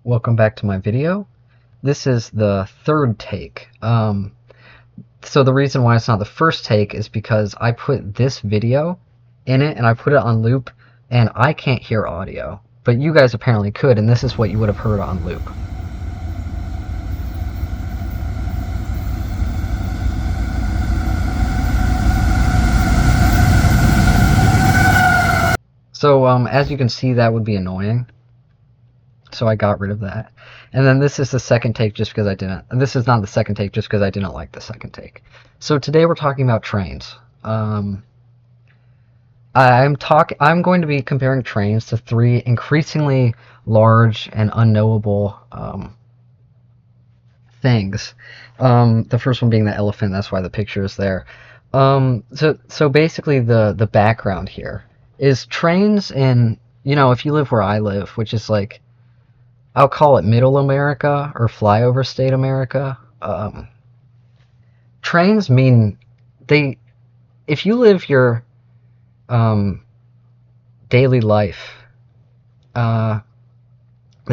Welcome back to my video. This is the third take. So the reason why it's not the first take is because I put this video in it and I put it on loop and I can't hear audio. But you guys apparently could, and this is what you would have heard on loop. So as you can see, that would be annoying. So I got rid of that. And then this is the second take just because I didn't. This is not the second take just because I didn't like the second take. So today we're talking about trains. I'm going to be comparing trains to three increasingly large and unknowable things. The first one being the elephant. That's why the picture is there. So basically the background here is trains in, if you live where I live, which is like, I'll call it middle America or flyover state America. Trains mean if you live your daily life, the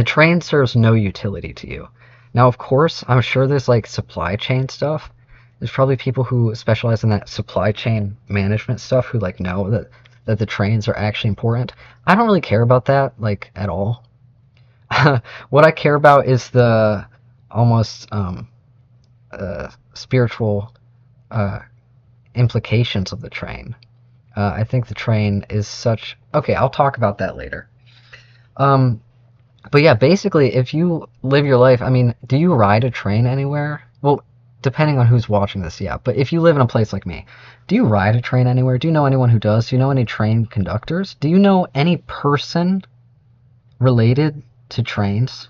train serves no utility to you. Now, of course, I'm sure there's like supply chain stuff. There's probably people who specialize in that supply chain management stuff who like know that the trains are actually important. I don't really care about that like at all. What I care about is the almost spiritual implications of the train. I think the train is such. Okay, I'll talk about that later. But yeah, basically, if you live your life, I mean, do you ride a train anywhere? Well, depending on who's watching this, yeah. But if you live in a place like me, do you ride a train anywhere? Do you know anyone who does? Do you know any train conductors? Do you know any person related to trains?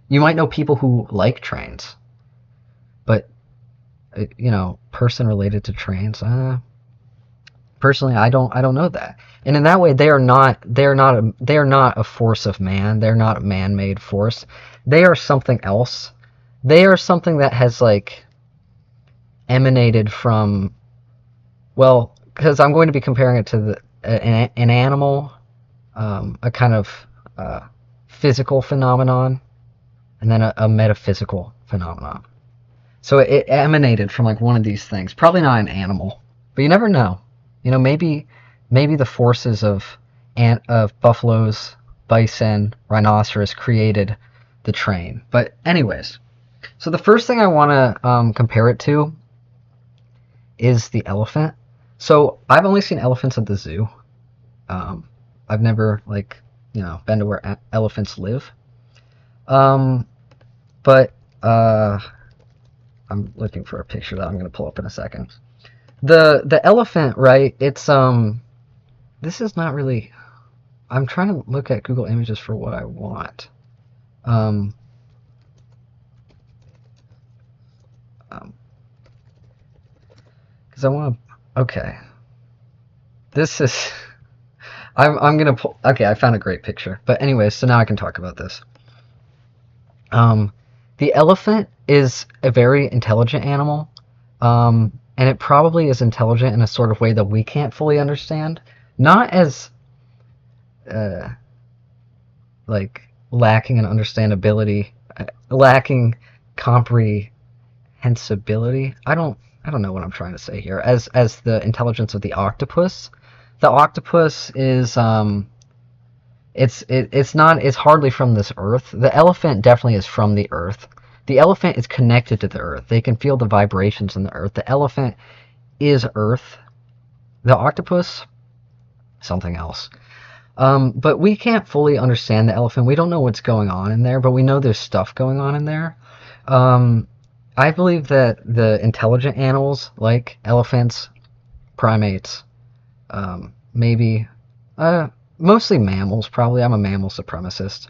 You might know people who like trains, but person related to trains. Personally, I don't know that. And in that way, they are not a force of man. They're not a man-made force. They are something else. They are something that has like emanated from, well, because I'm going to be comparing it to an animal, a kind of physical phenomenon, and then a metaphysical phenomenon. So it emanated from like one of these things. Probably not an animal, but you never know. Maybe the forces of buffaloes, bison, rhinoceros created the train. But anyways, so the first thing I want to compare it to is the elephant. So I've only seen elephants at the zoo. I've never been to where elephants live. But I'm looking for a picture that I'm going to pull up in a second. The elephant, right? It's this is not really. I'm trying to look at Google Images for what I want. Because I want to. Okay. This is. I'm gonna pull. Okay, I found a great picture. But anyways, so now I can talk about this. The elephant is a very intelligent animal. And it probably is intelligent in a sort of way that we can't fully understand. Not as like lacking in understandability, lacking comprehensibility. I don't know what I'm trying to say here. As the intelligence of the octopus. The octopus is it's hardly from this earth. The elephant definitely is from the earth. The elephant is connected to the earth. They can feel the vibrations in the earth. The elephant is earth. The octopus, something else. But we can't fully understand the elephant. We don't know what's going on in there, but we know there's stuff going on in there. I believe that the intelligent animals, like elephants, primates, maybe, mostly mammals, probably. I'm a mammal supremacist.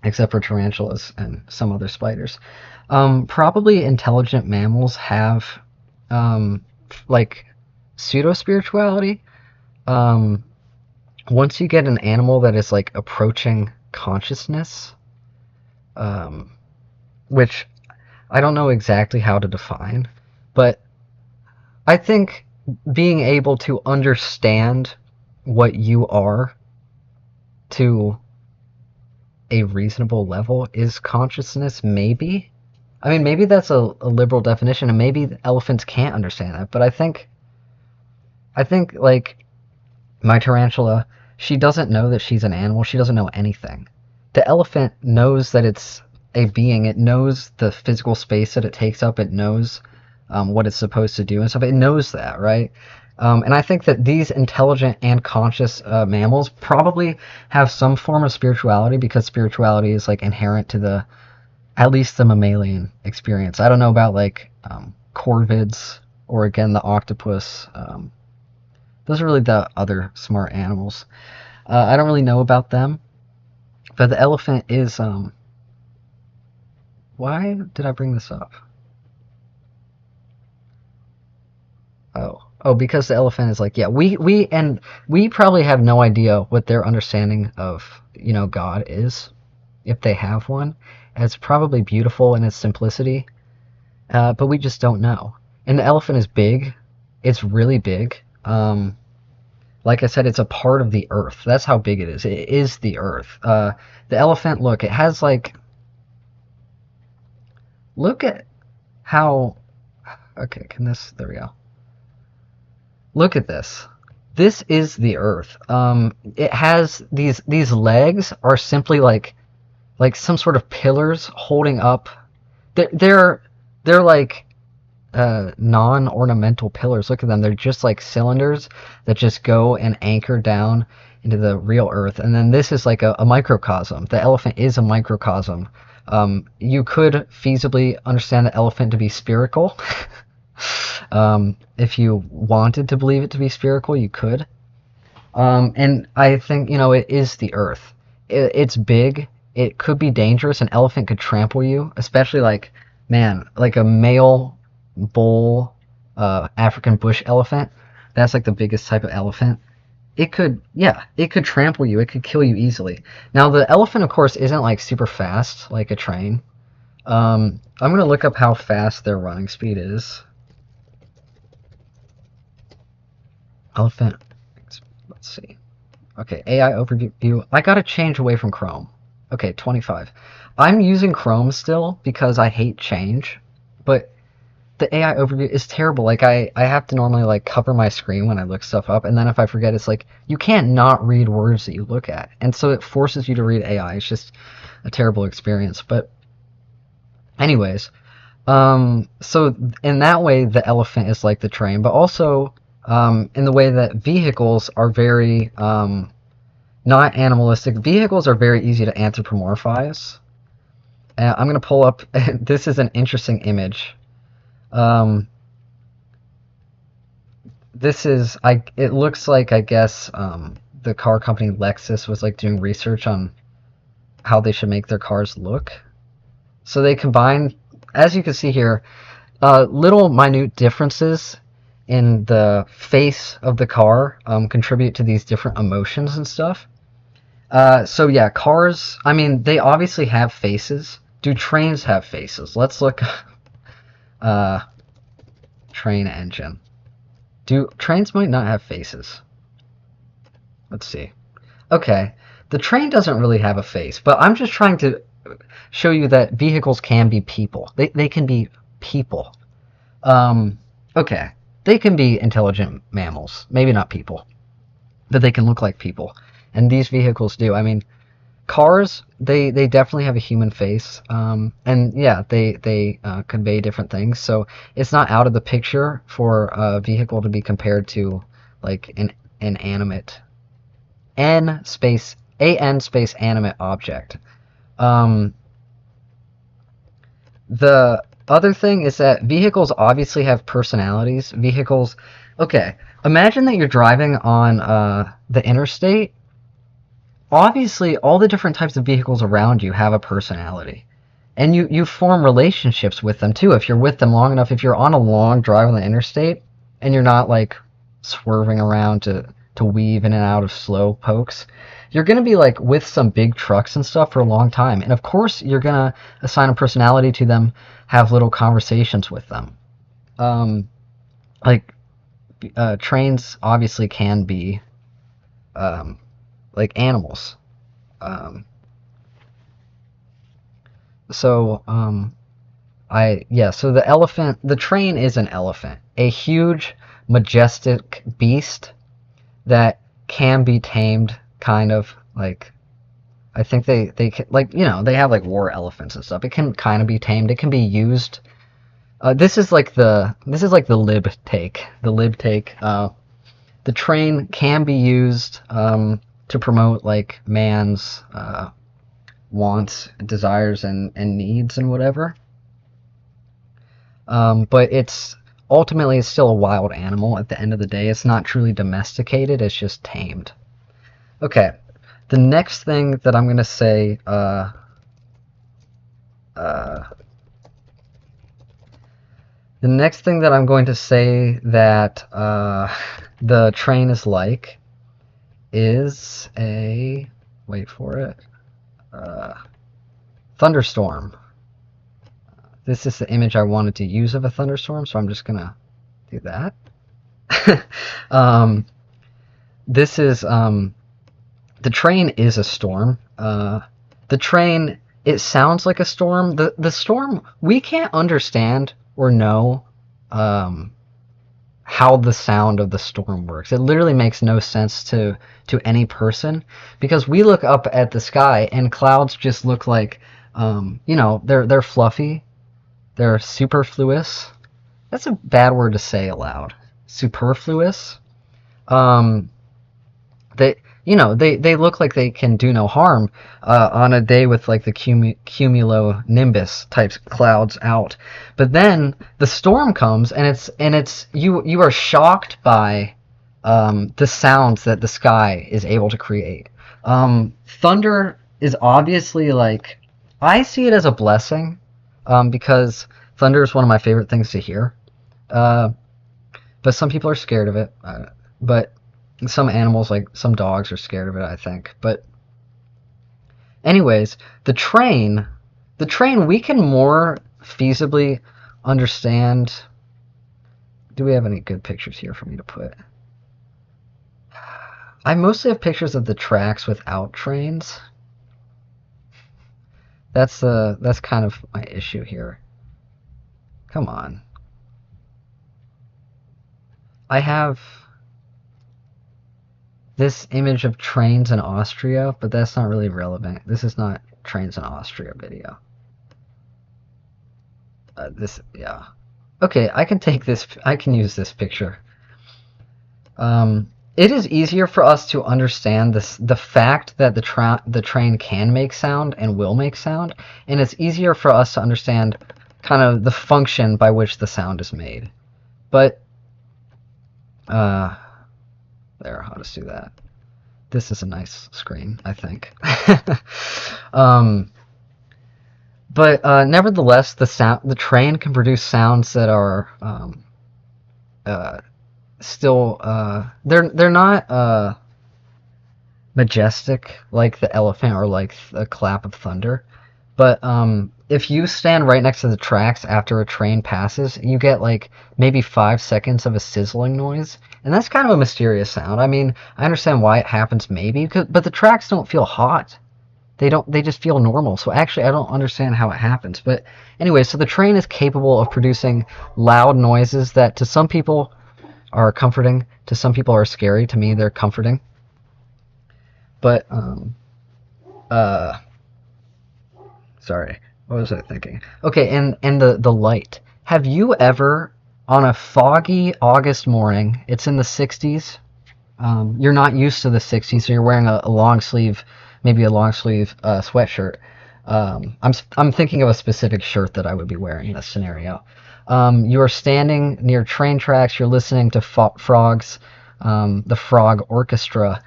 Except for tarantulas and some other spiders. Probably intelligent mammals have like pseudo-spirituality. Once you get an animal that is like approaching consciousness, which I don't know exactly how to define, but I think being able to understand what you are, to a reasonable level is consciousness, maybe. I mean, maybe that's a liberal definition, and maybe elephants can't understand that. But I think like my tarantula, she doesn't know that she's an animal. She doesn't know anything. The elephant knows that it's a being. It knows the physical space that it takes up. It knows what it's supposed to do and stuff. It knows that, right? And I think that these intelligent and conscious mammals probably have some form of spirituality, because spirituality is like inherent to the at least the mammalian experience. I don't know about like corvids or again the octopus. Those are really the other smart animals. I don't really know about them, but the elephant is. Why did I bring this up? Oh, because the elephant is like, yeah, we probably have no idea what their understanding of God is, if they have one. And it's probably beautiful in its simplicity, but we just don't know. And the elephant is big. It's really big. Like I said, it's a part of the earth. That's how big it is. It is the earth. The elephant, look, it has like, look at how, okay, there we go. Look at this. This is the earth. It has these legs are simply like some sort of pillars holding up. They're like non-ornamental pillars. Look at them. They're just like cylinders that just go and anchor down into the real earth. And then this is like a microcosm. The elephant is a microcosm. You could feasibly understand the elephant to be spherical. If you wanted to believe it to be spherical, you could. And I think, it is the earth. It's big. It could be dangerous. An elephant could trample you, especially like, man, like a male bull African bush elephant. That's like the biggest type of elephant. It could trample you. It could kill you easily. Now, the elephant, of course, isn't like super fast like a train. I'm going to look up how fast their running speed is. Elephant. Let's see. Okay, AI overview. I gotta change away from Chrome. Okay, 25. I'm using Chrome still because I hate change, but the AI overview is terrible. Like I have to normally like cover my screen when I look stuff up, and then if I forget, it's like you can't not read words that you look at, and so it forces you to read AI. It's just a terrible experience. But anyways, so in that way, the elephant is like the train, but also in the way that vehicles are very not animalistic. Vehicles are very easy to anthropomorphize. I'm going to pull up, this is an interesting image. It looks like, I guess, the car company Lexus was like doing research on how they should make their cars look. So they combine, as you can see here, little minute differences in the face of the car contribute to these different emotions and stuff. So yeah, cars, I mean, they obviously have faces. Do trains have faces? Let's look. Train engine. Trains might not have faces? Let's see. Okay, the train doesn't really have a face, but I'm just trying to show you that vehicles can be people. They can be people. Okay, they can be intelligent mammals. Maybe not people, but they can look like people. And these vehicles do. I mean, cars, they definitely have a human face. And yeah, they convey different things. So it's not out of the picture for a vehicle to be compared to like an animate n space animate object. The other thing is that vehicles obviously have personalities. Vehicles, okay, imagine that you're driving on the interstate. Obviously, all the different types of vehicles around you have a personality. And you form relationships with them too if you're with them long enough. If you're on a long drive on the interstate and you're not like swerving around to weave in and out of slow pokes, you're going to be like with some big trucks and stuff for a long time. And of course, you're going to assign a personality to them, have little conversations with them. Like trains obviously can be like animals. So so the train is an elephant, a huge, majestic beast that can be tamed, kind of like. I think they can, like, they have like war elephants and stuff. It can kind of be tamed. It can be used. This is like the lib take. The lib take. The train can be used to promote like man's wants, desires, and needs and whatever. But it's still a wild animal. At the end of the day, it's not truly domesticated. It's just tamed. Okay, the next thing that I'm gonna say, the next thing that I'm going to say that the train is like is a, wait for it, thunderstorm. This is the image I wanted to use of a thunderstorm, so I'm just gonna do that. This is the train is a storm. The train, it sounds like a storm. The storm, we can't understand or know how the sound of the storm works. It literally makes no sense to any person, because we look up at the sky and clouds just look like they're fluffy, they're superfluous. That's a bad word to say aloud. Superfluous. They look like they can do no harm on a day with like the cumulonimbus types clouds out. But then the storm comes, and it's you are shocked by the sounds that the sky is able to create. Thunder is obviously, like, I see it as a blessing, because thunder is one of my favorite things to hear. But some people are scared of it. But some animals, like some dogs, are scared of it, I think. But anyways, the train we can more feasibly understand. Do we have any good pictures here for me to put? I mostly have pictures of the tracks without trains. That's kind of my issue here. Come on. I have this image of trains in Austria, but that's not really relevant. This is not trains in Austria video. Yeah. Okay, I can take this. I can use this picture. It is easier for us to understand the fact that the train can make sound and will make sound, and it's easier for us to understand kind of the function by which the sound is made. But there, I'll just do that. This is a nice screen, I think. But nevertheless, the train can produce sounds that are still they're not majestic like the elephant or like a clap of thunder. But if you stand right next to the tracks after a train passes, you get like maybe 5 seconds of a sizzling noise, and that's kind of a mysterious sound. I mean, I understand why it happens, maybe, but the tracks don't feel hot. They just feel normal. So actually, I don't understand how it happens. But anyway, so the train is capable of producing loud noises that to some people are comforting, to some people are scary. To me, they're comforting. But sorry, what was I thinking? Okay, and the light. Have you ever, on a foggy August morning, it's in the 60s, you're not used to the 60s, so you're wearing a long sleeve, maybe a long sleeve sweatshirt. I'm thinking of a specific shirt that I would be wearing in this scenario. You are standing near train tracks, you're listening to frogs, the Frog Orchestra,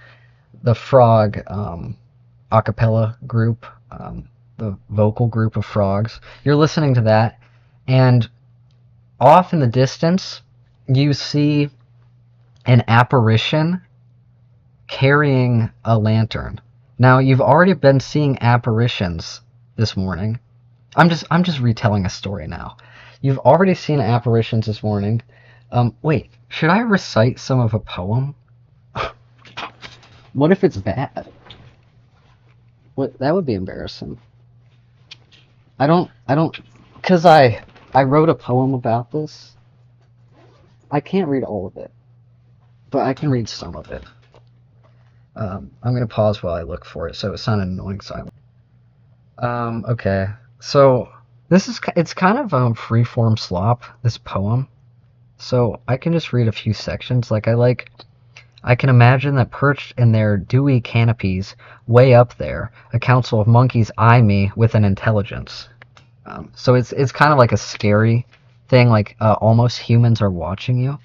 the Frog a cappella group, the vocal group of frogs. You're listening to that, and off in the distance, you see an apparition carrying a lantern. Now, you've already been seeing apparitions this morning. I'm just retelling a story now. You've already seen apparitions this morning. Wait, should I recite some of a poem? What if it's bad? What, that would be embarrassing. I don't, cause I wrote a poem about this. I can't read all of it, but I can read some of it. I'm gonna pause while I look for it, so it's not an annoying silence. Okay. So it's kind of free-form slop, this poem. So I can just read a few sections. I can imagine that perched in their dewy canopies, way up there, a council of monkeys eye me with an intelligence. So it's kind of like a scary thing, like almost humans are watching you.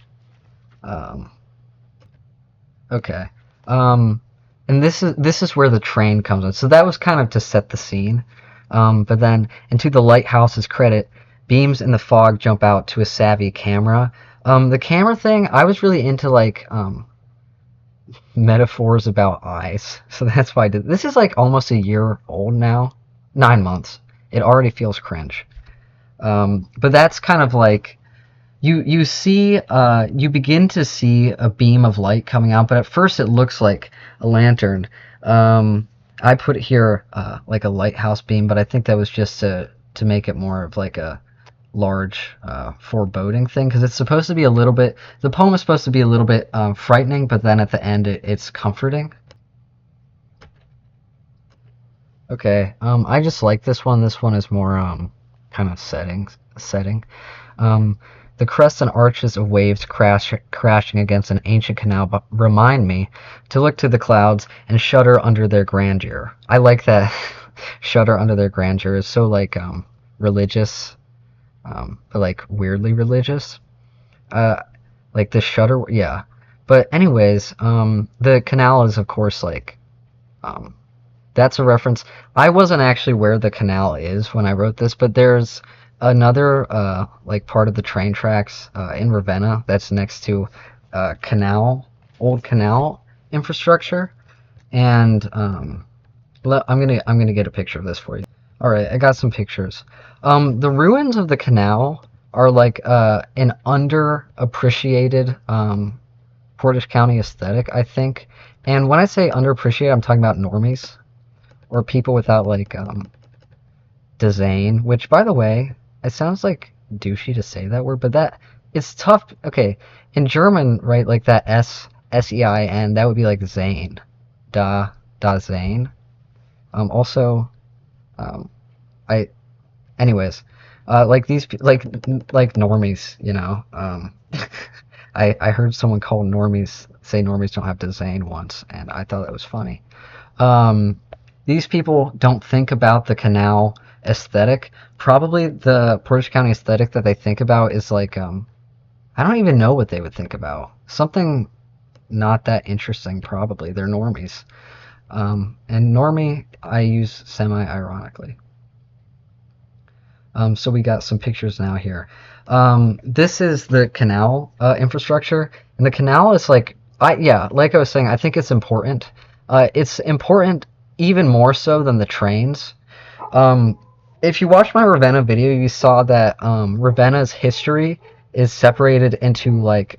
Um, okay. Um, and this is where the train comes in. So that was kind of to set the scene. But then, and to the lighthouse's credit, beams in the fog jump out to a savvy camera. The camera thing, I was really into metaphors about eyes, so that's why I did. This is like almost a year old now, 9 months. It already feels cringe. But that's kind of like you begin to see a beam of light coming out, but at first it looks like a lantern. I put here like a lighthouse beam, but I think that was just to make it more of like a large foreboding thing, because it's supposed to be a little bit. The poem is supposed to be a little bit frightening, but then at the end it's comforting. Okay, I just like this one. This one is more kind of setting. Um, the crests and arches of waves crashing against an ancient canal remind me to look to the clouds and shudder under their grandeur. I like that. Shudder under their grandeur is so like religious, but like weirdly religious. Uh, like the shudder, yeah. But anyways, the canal is of course like um, that's a reference. I wasn't actually where the canal is when I wrote this, but there's another like part of the train tracks in Ravenna that's next to old canal infrastructure, and I'm gonna get a picture of this for you. All right, I got some pictures. The ruins of the canal are like an underappreciated Portage County aesthetic, I think. And when I say underappreciated, I'm talking about normies or people without like design, which by the way, it sounds like douchey to say that word, but that it's tough. Okay, in German, right, like that Sein, that would be like Zane, da Zane. Also, um, I, anyways, like like normies, you know. I heard someone call normies say normies don't have design once, and I thought that was funny. Um, these people don't think about the canal aesthetic. Probably the Portage County aesthetic that they think about is like I don't even know what they would think about. Something not that interesting. Probably they're normies. And normie I use semi-ironically. So we got some pictures now here. This is the canal infrastructure, and the canal is like yeah, like I was saying, I think it's important. It's important even more so than the trains. Um, if you watched my Ravenna video, you saw that Ravenna's history is separated into like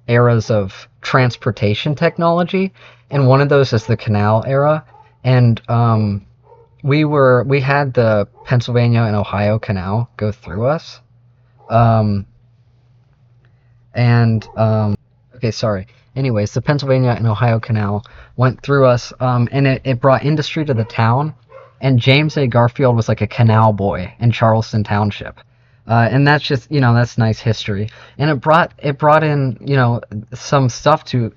eras of transportation technology, and one of those is the canal era. And we had the Pennsylvania and Ohio Canal go through us. Um, and okay, sorry. Anyways, the Pennsylvania and Ohio Canal went through us, and it brought industry to the town. And James A. Garfield was like a canal boy in Charleston Township. And that's just, that's nice history. And it brought in, some stuff to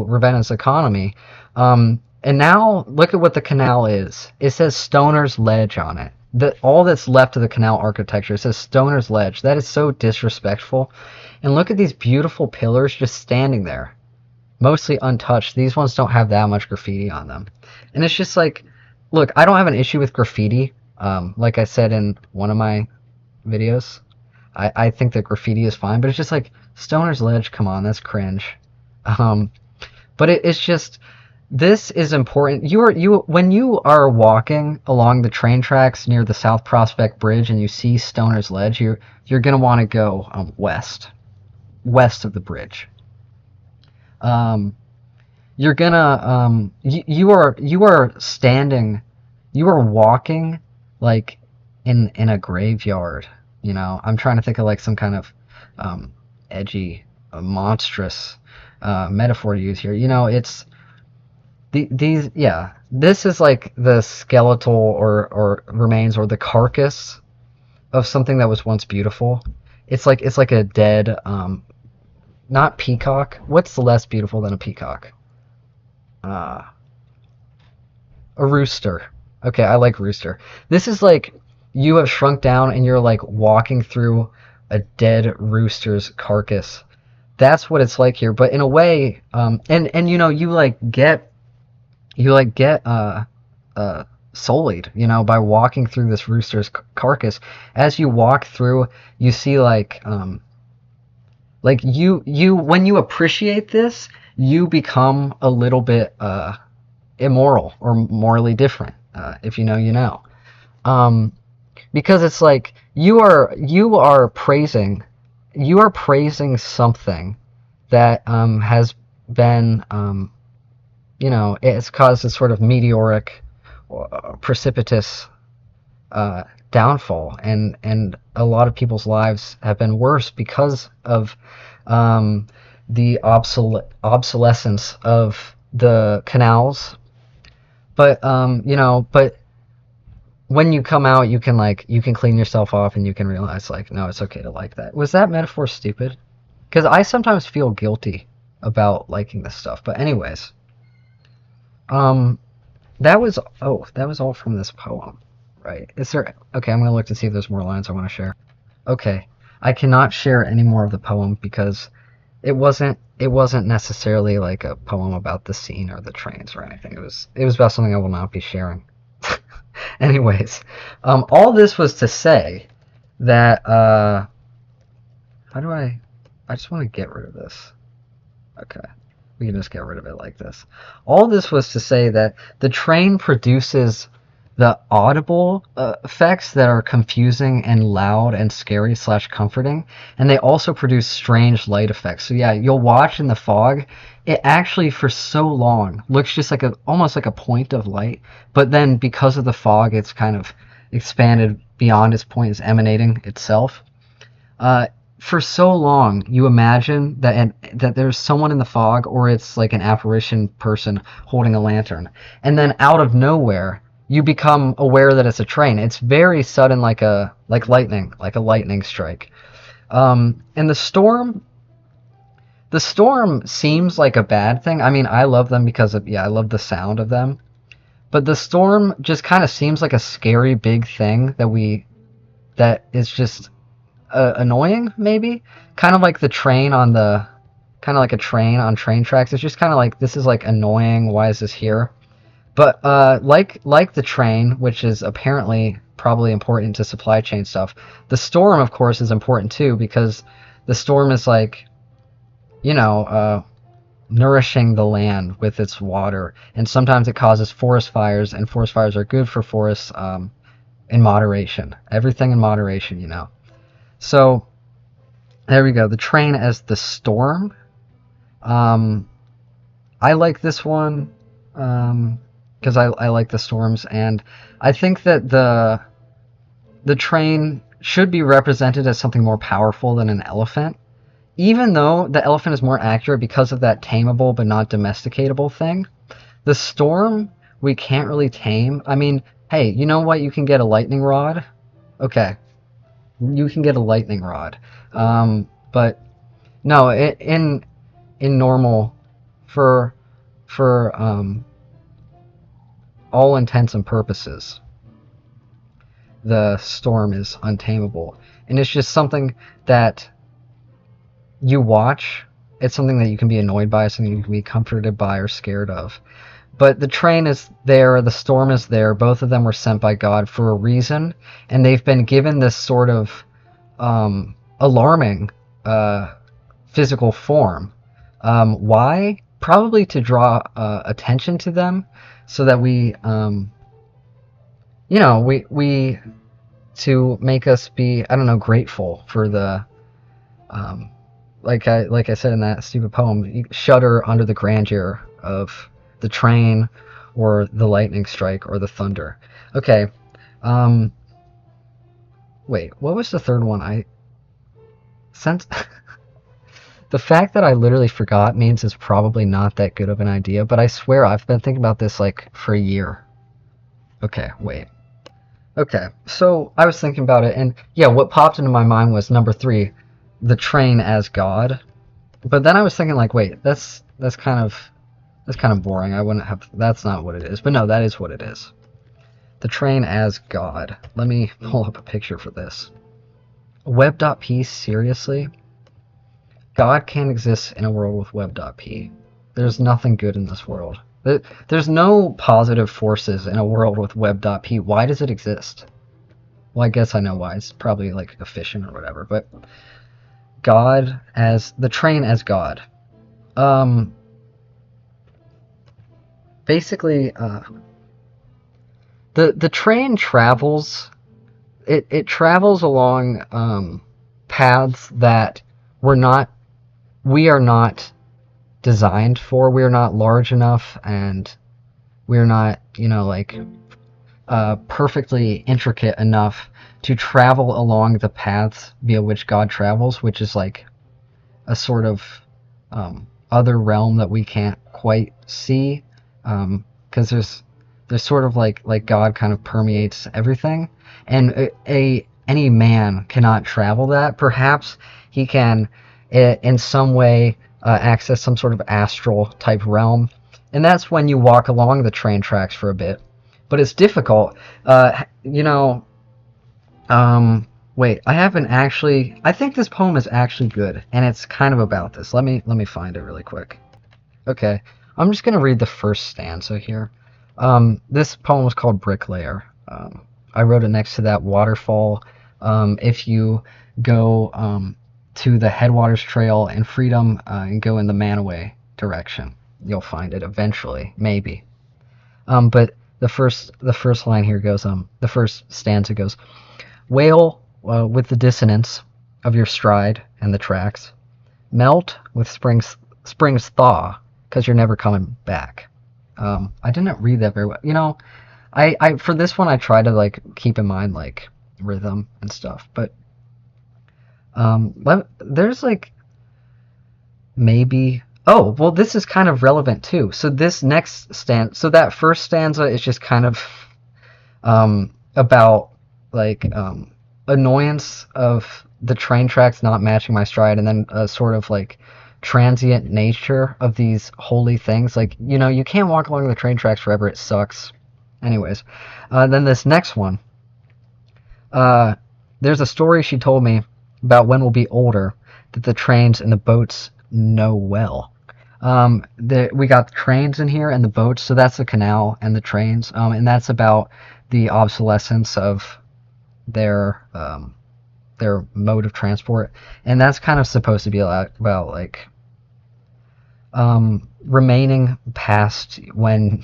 Ravenna's economy. And now look at what the canal is. It says Stoner's Ledge on it. All that's left of the canal architecture, it says Stoner's Ledge. That is so disrespectful. And look at these beautiful pillars just standing there, mostly untouched. These ones don't have that much graffiti on them. And it's just like, look, I don't have an issue with graffiti. Like I said in one of my videos, I think that graffiti is fine, but it's just like Stoner's Ledge, come on, that's cringe. But it's just, this is important. When you are walking along the train tracks near the South Prospect Bridge and you see Stoner's Ledge, you're gonna want to go west of the bridge. You're gonna you are standing, you are walking like in a graveyard. You know, I'm trying to think of like some kind of edgy, monstrous metaphor to use here. You know, it's these. Yeah, this is like the skeletal or remains or the carcass of something that was once beautiful. It's like a dead not peacock. What's less beautiful than a peacock? Uh, a rooster. Okay, I like rooster. This is like you have shrunk down and you're like walking through a dead rooster's carcass. That's what it's like here, but in a way, and you know, you like get sullied, you know, by walking through this rooster's carcass. As you walk through, you see like you when you appreciate this, you become a little bit immoral or morally different. If you know, you know. Um, because it's like you are praising something that has been you know, it's caused a sort of meteoric, precipitous downfall, and a lot of people's lives have been worse because of um, the obsolescence of the canals. But you know, but when you come out, you can clean yourself off, and you can realize like, no, it's okay to like that. Was that metaphor stupid? Because I sometimes feel guilty about liking this stuff. But anyways, um, that was all from this poem, right? Is there? Okay, I'm gonna look to see if there's more lines I want to share. Okay, I cannot share any more of the poem because it wasn't necessarily like a poem about the scene or the trains or anything. It was about something I will not be sharing. Anyways, all this was to say that how do I just want to get rid of this. Okay. We can just get rid of it like this. All this was to say that the train produces the audible effects that are confusing and loud and scary slash comforting, and they also produce strange light effects. So yeah, you'll watch in the fog. It actually for so long looks just like a almost like a point of light, but then because of the fog, it's kind of expanded beyond its point, is emanating itself. Uh, for so long, you imagine that there's someone in the fog, or it's like an apparition person holding a lantern, and then out of nowhere, you become aware that it's a train. It's very sudden, like a lightning strike. And the storm seems like a bad thing. I mean, I love them because of, yeah, I love the sound of them. But the storm just kind of seems like a scary big thing that is just annoying, maybe kind of like the train on the kind of like a train on train tracks. It's just kind of like, this is like annoying, why is this here? But like the train, which is apparently probably important to supply chain stuff, the storm of course is important too, because the storm is like, you know, nourishing the land with its water, and sometimes it causes forest fires, and forest fires are good for forests, in moderation, everything in moderation, you know. So there we go. The train as the storm. Um, I like this one because I like the storms, and I think that the train should be represented as something more powerful than an elephant, even though the elephant is more accurate because of that tameable but not domesticatable thing. The storm we can't really tame. I mean, hey, you know what? You can get a lightning rod. Okay, you can get a lightning rod. But no, in normal, for for all intents and purposes, the storm is untamable, and it's just something that you watch. It's something that you can be annoyed by, something you can be comforted by or scared of. But the train is there, the storm is there. Both of them were sent by God for a reason, and they've been given this sort of alarming physical form. Why? Probably to draw attention to them, so that you know, we to make us be, I don't know, grateful for the um, like I said in that stupid poem, you shudder under the grandeur of the train, or the lightning strike, or the thunder. Okay, um, Wait, what was the third one? I since the fact that I literally forgot means it's probably not that good of an idea, but I swear I've been thinking about this like for a year. Okay, wait. Okay, so I was thinking about it, and yeah, what popped into my mind was number three, the train as God. But then I was thinking like, wait, that's kind of boring. I wouldn't have. That's not what it is. But no, that is what it is. The train as God. Let me pull up a picture for this. Web.p, seriously? God can't exist in a world with Web.p. There's nothing good in this world. There's no positive forces in a world with Web.p. Why does it exist? Well, I guess I know why. It's probably like efficient or whatever. But God as the train as God. Um, basically, the train travels. It travels along paths that we're not we are not designed for. We're not large enough, and we're not, like perfectly intricate enough to travel along the paths via which God travels, which is like a sort of other realm that we can't quite see, because there's sort of like God kind of permeates everything, and any man cannot travel that. Perhaps he can, in some way, access some sort of astral type realm, and that's when you walk along the train tracks for a bit. But it's difficult. You know, wait, I haven't actually. I think this poem is actually good, and it's kind of about this. Let me find it really quick. Okay, I'm just gonna read the first stanza here. This poem was called Bricklayer. I wrote it next to that waterfall. If you go to the Headwaters Trail in Freedom and go in the Manaway direction, you'll find it eventually, maybe. But the first line here goes. The first stanza goes, wail with the dissonance of your stride and the tracks. Melt with spring's thaw, because you're never coming back. I didn't read that very well. I for this one I try to like keep in mind like rhythm and stuff, but there's like maybe. Oh, well, this is kind of relevant too. So this next so that first stanza is just kind of about like annoyance of the train tracks not matching my stride, and then a sort of like transient nature of these holy things. Like, you can't walk along the train tracks forever. It sucks. Anyways, then this next one. There's a story she told me about when we'll be older that the trains and the boats know well. We got the trains in here and the boats, so that's the canal and the trains, and that's about the obsolescence of their mode of transport, and that's kind of supposed to be about like remaining past when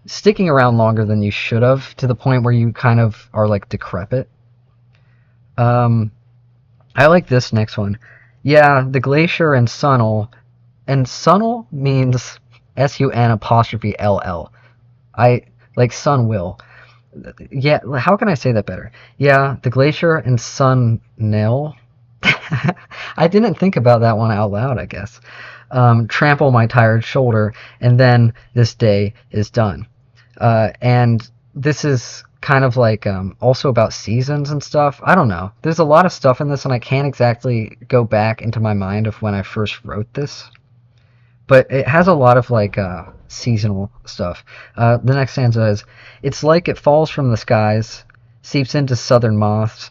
sticking around longer than you should have, to the point where you kind of are like decrepit. I like this next one. Yeah, the glacier and Sunnel means sun apostrophe ll. I like sun will. Yeah, how can I say that better? Yeah, the glacier and sun nil. I didn't think about that one out loud, I guess. Trample my tired shoulder, and then this day is done. And this is kind of like also about seasons and stuff. I don't know. There's a lot of stuff in this, and I can't exactly go back into my mind of when I first wrote this. But it has a lot of like seasonal stuff. The next stanza is, it's like it falls from the skies, seeps into southern moss,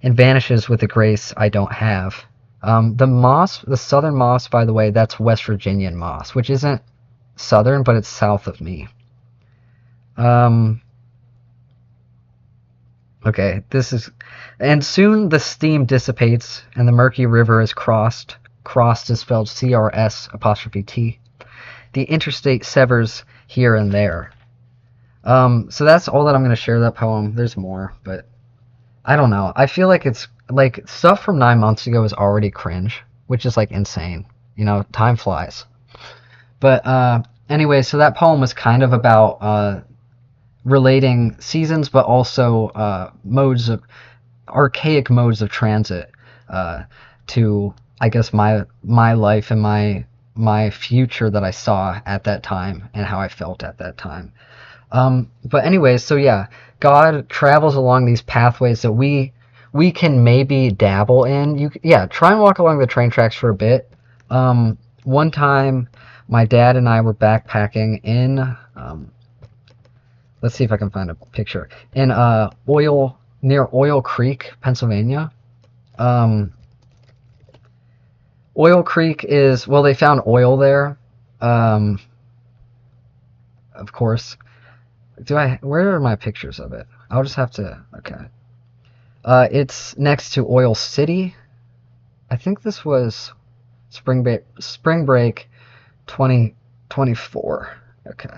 and vanishes with a grace I don't have. The southern moss, by the way, that's West Virginian moss, which isn't southern, but it's south of me. Okay, and soon the steam dissipates, and the murky river is crossed. Crossed is spelled CRS apostrophe T. The interstate severs here and there. So that's all that I'm going to share that poem. There's more, but I don't know. I feel like it's like stuff from 9 months ago is already cringe, which is like insane. Time flies. But anyway, so that poem was kind of about relating seasons, but also modes of archaic modes of transit uh, to, I guess, my life and my future that I saw at that time and how I felt at that time. But anyways, so yeah, God travels along these pathways that we can maybe dabble in. Yeah, try and walk along the train tracks for a bit. One time, my dad and I were backpacking in. Let's see if I can find a picture in near Oil Creek, Pennsylvania. Um, Oil Creek is, well, they found oil there. Um, of course. Where are my pictures of it? I'll just have to, okay. It's next to Oil City. I think this was spring break 2024. Okay.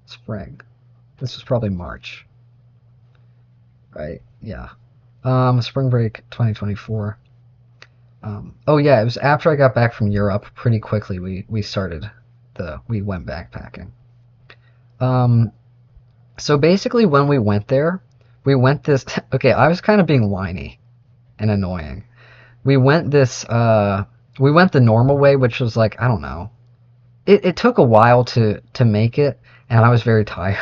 Spring. This was probably March. Right? Yeah. Spring break 2024. Oh yeah, it was after I got back from Europe. Pretty quickly we went backpacking. So basically when we went there, we went this okay, I was kind of being whiny and annoying. We went we went the normal way, which was like, I don't know. It took a while to make it, and I was very tired.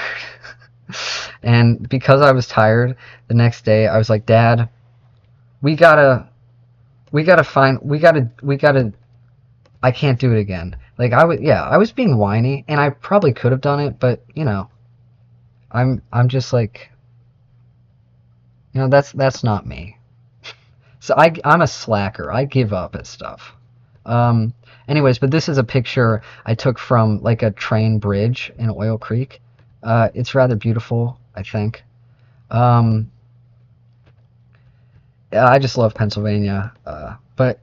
And because I was tired, the next day I was like, Dad, we gotta I can't do it again. Like I was being whiny, and I probably could have done it, but I'm just like, that's not me. So I'm a slacker. I give up at stuff. Anyways, but this is a picture I took from like a train bridge in Oil Creek. It's rather beautiful, I think. I just love Pennsylvania. But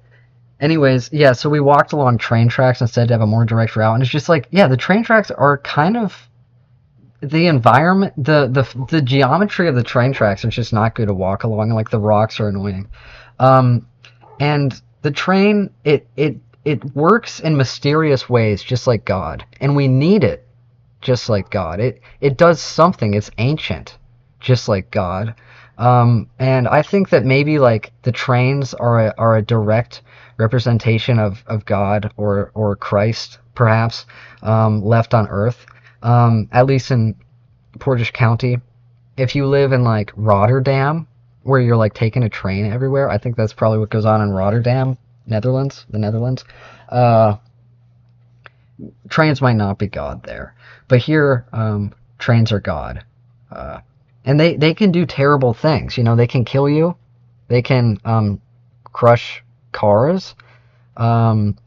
anyways, yeah, so we walked along train tracks instead to have a more direct route, and it's just like, yeah, the train tracks are kind of the environment, the geometry of the train tracks are just not good to walk along. Like the rocks are annoying, and the train it works in mysterious ways, just like God, and we need it, just like God. It does something. It's ancient, just like God. And I think that maybe like the trains are a direct representation of God or Christ, perhaps, left on Earth. At least in Portage County. If you live in like Rotterdam, where you're like taking a train everywhere, I think that's probably what goes on in Rotterdam, Netherlands, the Netherlands. Uh, Trains might not be God there, but here, trains are God. Uh, and they can do terrible things. They can kill you. They can crush cars. Um,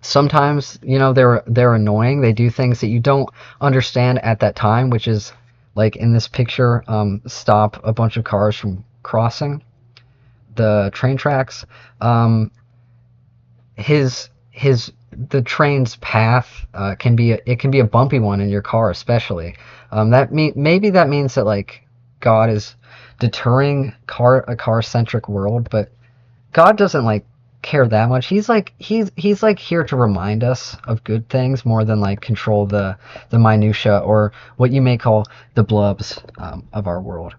Sometimes they're annoying. They do things that you don't understand at that time, which is like in this picture, stop a bunch of cars from crossing the train tracks. Um, his his the train's path can be a bumpy one in your car, especially. Maybe that means that like God is deterring a car centric world, but God doesn't like care that much. He's like here to remind us of good things more than like control the minutia, or what you may call the blubs of our world.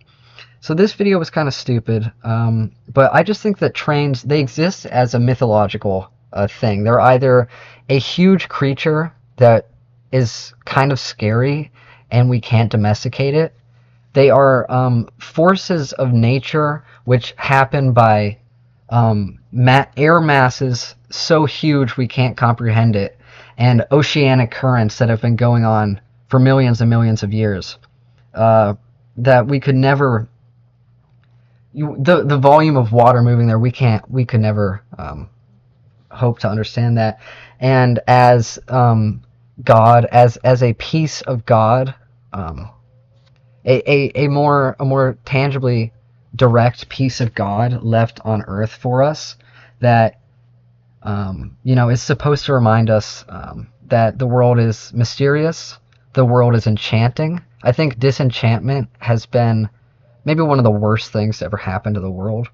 So this video was kind of stupid, but I just think that trains, they exist as a mythological thing. They're either a huge creature that is kind of scary and we can't domesticate it. They are forces of nature which happen by air masses so huge we can't comprehend it, and oceanic currents that have been going on for millions and millions of years, that we could never. The volume of water moving there, we could never hope to understand that. And as God, as a piece of God, a more tangibly direct piece of God left on earth for us, that is supposed to remind us that the world is mysterious, the world is enchanting. I think disenchantment has been maybe one of the worst things to ever happen to the world,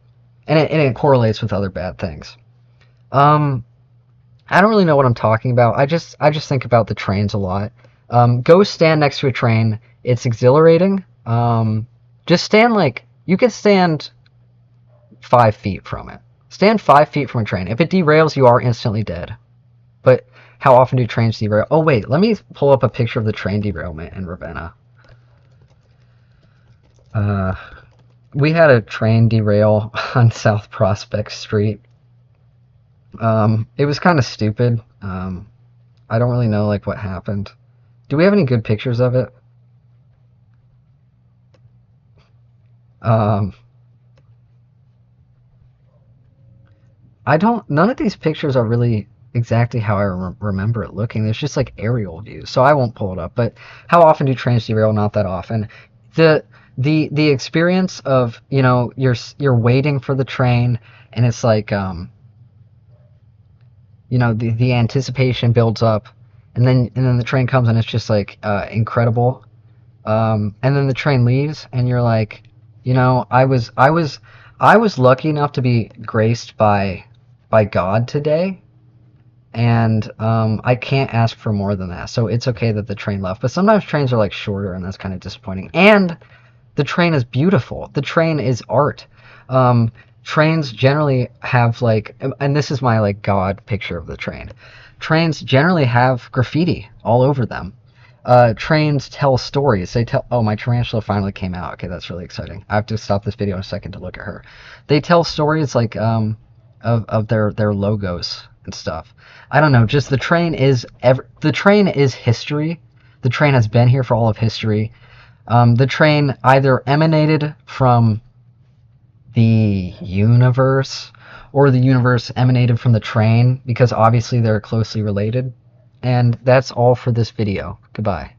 and it correlates with other bad things. I don't really know what I'm talking about. I just think about the trains a lot. Go stand next to a train. It's exhilarating. Just stand like You can stand 5 feet from it. Stand 5 feet from a train. If it derails, you are instantly dead. But how often do trains derail? Oh, wait. Let me pull up a picture of the train derailment in Ravenna. We had a train derail on South Prospect Street. It was kind of stupid. I don't really know like what happened. Do we have any good pictures of it? I don't. None of these pictures are really exactly how I remember it looking. There's just like aerial views, so I won't pull it up. But how often do trains derail? Not that often. The the experience of, you know, you're waiting for the train, and it's like, you know, the anticipation builds up, and then the train comes, and it's just like incredible. And then the train leaves, and you're like, you know, I was lucky enough to be graced by God today, and I can't ask for more than that. So it's okay that the train left. But sometimes trains are like shorter, and that's kind of disappointing. And the train is beautiful. The train is art. Trains generally have like, and this is my like God picture of the train. Trains generally have graffiti all over them. Trains tell stories. They tell. Oh, my tarantula finally came out. Okay, that's really exciting. I have to stop this video in a second to look at her. They tell stories like of their logos and stuff. I don't know. Just the train is history. The train has been here for all of history. The train either emanated from the universe, or the universe emanated from the train, because obviously they're closely related. And that's all for this video. Goodbye.